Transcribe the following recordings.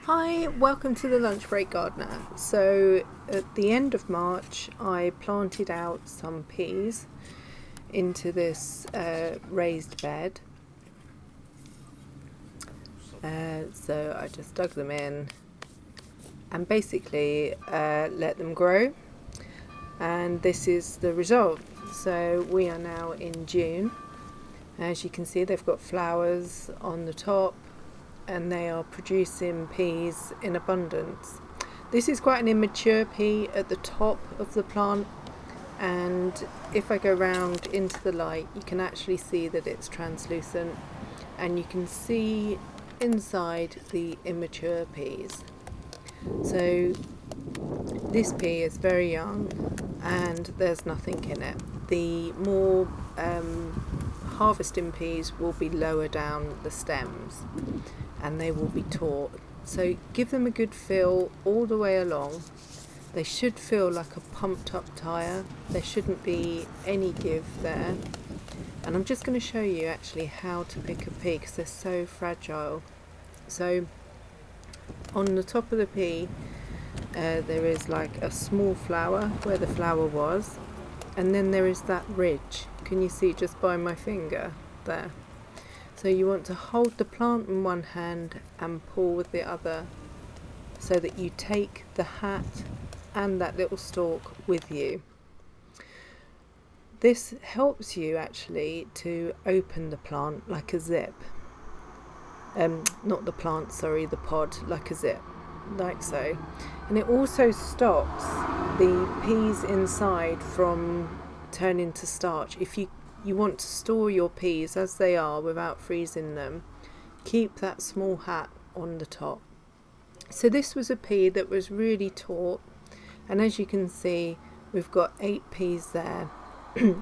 Hi, welcome to the Lunch Break Gardener. So at the end of March I planted out some peas into this raised bed. So I just dug them in and basically let them grow, and this is the result. So we are now in June. As you can see, they've got flowers on the top and they are producing peas in abundance. This is quite an immature pea at the top of the plant, and if I go round into the light you can actually see that it's translucent and you can see inside the immature peas. So this pea is very young and there's nothing in it. The more harvesting peas will be lower down the stems and they will be taut. So give them a good fill all the way along. They should feel like a pumped up tyre. There shouldn't be any give there. And I'm just going to show you actually how to pick a pea because they're so fragile. So on the top of the pea there is like a small flower where the flower was, and then there is that ridge. Can you see just by my finger there? So you want to hold the plant in one hand and pull with the other so that you take the hat and that little stalk with you. This helps you actually to open the plant like a zip. Not the plant, sorry, the pod, like a zip, like so. And it also stops the peas inside from turning to starch. If you want to store your peas as they are without freezing them, keep that small hat on the top. So this was a pea that was really taut, and as you can see we've got 8 peas there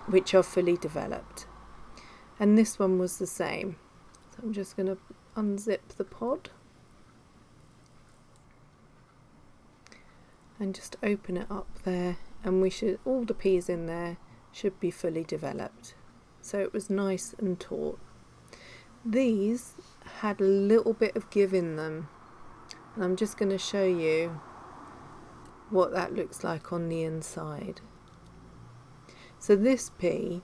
which are fully developed, and this one was the same. So I'm just going to unzip the pod and just open it up there, and we should, all the peas in there should be fully developed. So it was nice and taut. These had a little bit of give in them, and I'm just going to show you what that looks like on the inside. So this pea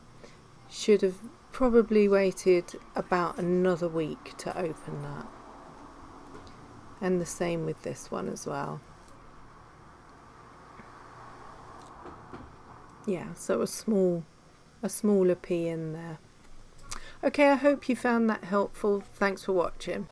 should have probably waited about another week to open that, and the same with this one as well. Yeah, so a smaller pea in there. Okay, I hope you found that helpful. Thanks for watching.